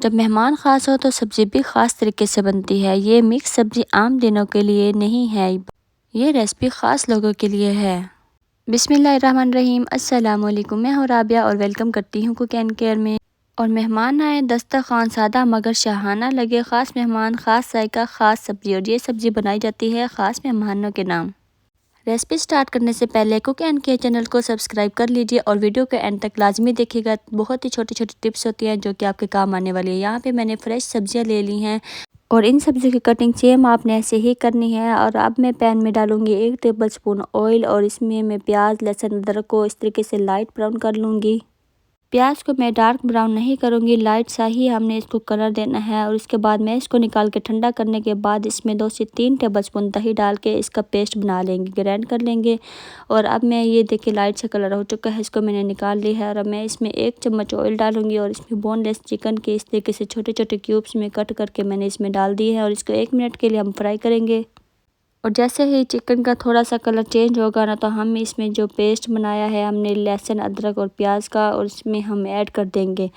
जब मेहमान ख़ास हो तो सब्ज़ी भी ख़ास तरीके से बनती है। ये मिक्स सब्ज़ी आम दिनों के लिए नहीं है, ये रेसिपी ख़ास लोगों के लिए है। बिस्मिल्लाहिर्रहमानिर्रहीम, अस्सलामुअलैकुम। मैं हूँ राबिया और वेलकम करती हूँ कुक एंड केयर में। और मेहमान आए दस्तरखान सादा मगर शाहाना लगे, ख़ास मेहमान ख़ास जायका ख़ास सब्ज़ी। और ये सब्ज़ी बनाई जाती है ख़ास मेहमानों के नाम। रेसिपी स्टार्ट करने से पहले कुक एंड केयर चैनल को सब्सक्राइब कर लीजिए और वीडियो के एंड तक लाजमी देखिएगा। बहुत ही छोटी छोटी टिप्स होती हैं जो कि आपके काम आने वाली है। यहाँ पे मैंने फ्रेश सब्जियाँ ले ली हैं और इन सब्ज़ी की कटिंग सेम आपने ऐसे ही करनी है। और अब मैं पैन में डालूंगी 1 टेबलस्पून ऑयल और इसमें मैं प्याज लहसुन अदरक को इस तरीके से लाइट ब्राउन कर लूँगी। प्याज को मैं डार्क ब्राउन नहीं करूँगी, लाइट सा ही हमने इसको कलर देना है। और इसके बाद मैं इसको निकाल के ठंडा करने के बाद इसमें 2 से 3 टेबलस्पून दही डाल के इसका पेस्ट बना लेंगे, ग्राइंड कर लेंगे। और अब मैं ये देखिए लाइट सा कलर हो चुका है, इसको मैंने निकाल लिया है। और अब मैं इसमें 1 चम्मच ऑयल डालूंगी और इसमें बोनलेस चिकन के इस तरीके से छोटे छोटे क्यूब्स में कट करके मैंने इसमें डाल दिए हैं। और इसको 1 मिनट के लिए हम फ्राई करेंगे। और जैसे ही चिकन का थोड़ा सा कलर चेंज होगा ना, तो हम इसमें जो पेस्ट बनाया है हमने लहसुन अदरक और प्याज का, और इसमें हम ऐड कर देंगे।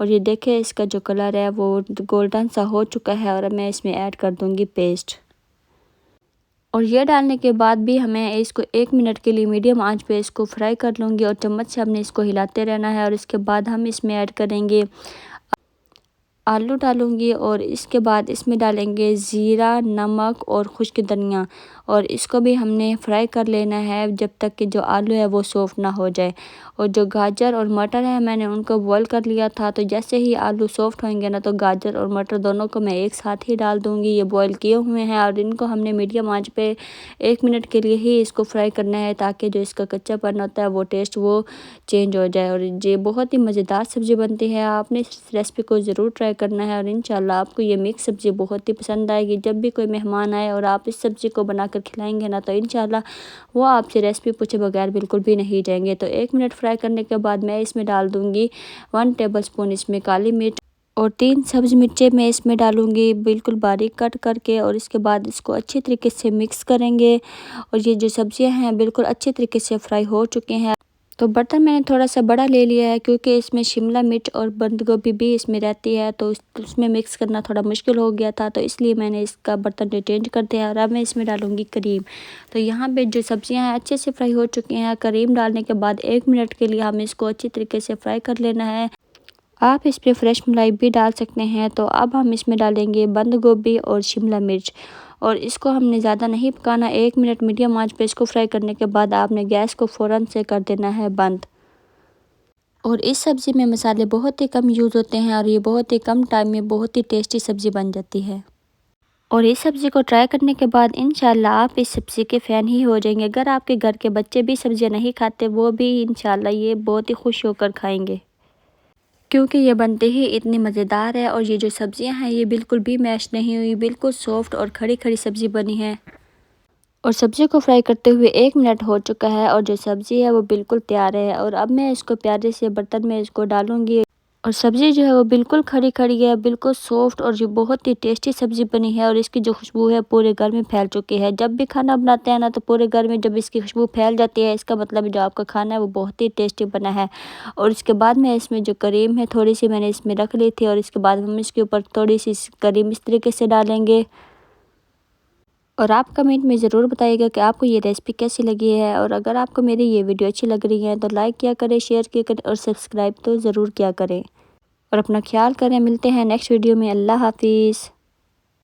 और ये देखें इसका जो कलर है वो गोल्डन सा हो चुका है। और मैं इसमें ऐड कर दूंगी पेस्ट। और ये डालने के बाद भी हमें इसको 1 मिनट के लिए मीडियम आंच पे इसको फ्राई कर लूँगी। और चम्मच से हमने इसको हिलाते रहना है। और इसके बाद हम इसमें ऐड करेंगे आलू डालूंगी और इसके बाद इसमें डालेंगे ज़ीरा, नमक और खुश्क धनिया। और इसको भी हमने फ्राई कर लेना है जब तक कि जो आलू है वो सॉफ्ट ना हो जाए। और जो गाजर और मटर है मैंने उनको बॉईल कर लिया था, तो जैसे ही आलू सॉफ्ट होंगे ना, तो गाजर और मटर दोनों को मैं एक साथ ही डाल दूंगी। ये बॉईल किए हुए हैं और इनको हमने मीडियम आंच पे 1 मिनट के लिए ही इसको फ्राई करना है, ताकि जो इसका कच्चापन होता है वो टेस्ट वो चेंज हो जाए। और ये बहुत ही मज़ेदार सब्ज़ी बनती है, आपने इस रेसिपी को ज़रूर ट्राई करना है। और इंशाल्लाह आपको ये मिक्स सब्ज़ी बहुत ही पसंद आएगी। जब भी कोई मेहमान आए और आप इस सब्ज़ी को बनाकर खिलाएंगे ना, तो इंशाल्लाह वो आपसे रेसिपी पूछे बगैर बिल्कुल भी नहीं जाएंगे। तो 1 मिनट फ्राई करने के बाद मैं इसमें डाल दूँगी 1 टेबलस्पून इसमें काली मिर्च और 3 सब्ज़ मिर्चें मैं इसमें डालूँगी बिल्कुल बारीक कट करके। और इसके बाद इसको अच्छी तरीके से मिक्स करेंगे। और ये जो सब्ज़ियाँ हैं बिल्कुल अच्छे तरीके से फ्राई हो चुकी हैं। तो बर्तन मैंने थोड़ा सा बड़ा ले लिया है, क्योंकि इसमें शिमला मिर्च और बंद गोभी भी इसमें रहती है, तो उसमें मिक्स करना थोड़ा मुश्किल हो गया था, तो इसलिए मैंने इसका बर्तन जो चेंज कर दिया। और अब मैं इसमें डालूंगी करीम। तो यहाँ पे जो सब्जियां हैं अच्छे से फ्राई हो चुकी हैं। करीम डालने के बाद 1 मिनट के लिए हमें इसको अच्छी तरीके से फ्राई कर लेना है। आप इस पर फ्रेश मलाई भी डाल सकते हैं। तो अब हम इसमें डालेंगे बंद गोभी और शिमला मिर्च। और इसको हमने ज़्यादा नहीं पकाना, 1 मिनट मीडियम आंच पे इसको फ्राई करने के बाद आपने गैस को फ़ौरन से कर देना है बंद। और इस सब्ज़ी में मसाले बहुत ही कम यूज़ होते हैं और ये बहुत ही कम टाइम में बहुत ही टेस्टी सब्ज़ी बन जाती है। और इस सब्ज़ी को ट्राई करने के बाद इंशाल्लाह आप इस सब्ज़ी के फ़ैन ही हो जाएंगे। अगर आपके घर के बच्चे भी सब्ज़ियाँ नहीं खाते, वो भी इंशाल्लाह ये बहुत ही खुश होकर खाएंगे, क्योंकि ये बनते ही इतनी मज़ेदार है। और ये जो सब्ज़ियां हैं ये बिल्कुल भी मैश नहीं हुई, बिल्कुल सॉफ्ट और खड़ी खड़ी सब्ज़ी बनी है। और सब्ज़ी को फ्राई करते हुए 1 मिनट हो चुका है और जो सब्ज़ी है वो बिल्कुल तैयार है। और अब मैं इसको प्यारे से बर्तन में इसको डालूंगी। और सब्ज़ी जो है वो बिल्कुल खड़ी खड़ी है, बिल्कुल सॉफ्ट, और ये बहुत ही टेस्टी सब्ज़ी बनी है। और इसकी जो खुशबू है पूरे घर में फैल चुकी है। जब भी खाना बनाते हैं ना, तो पूरे घर में जब इसकी खुशबू फैल जाती है, इसका मतलब जो आपका खाना है वो बहुत ही टेस्टी बना है। और इसके बाद मैं इसमें जो करीम है थोड़ी सी मैंने इसमें रख ली थी, और इसके बाद हम इसके ऊपर थोड़ी सी करीम इस तरीके से डालेंगे। और आप कमेंट में ज़रूर बताइएगा कि आपको ये रेसिपी कैसी लगी है। और अगर आपको मेरी ये वीडियो अच्छी लग रही है तो लाइक किया करें, शेयर किया करें और सब्सक्राइब तो ज़रूर किया करें। और अपना ख्याल करें। मिलते हैं नेक्स्ट वीडियो में। अल्लाह हाफिज़।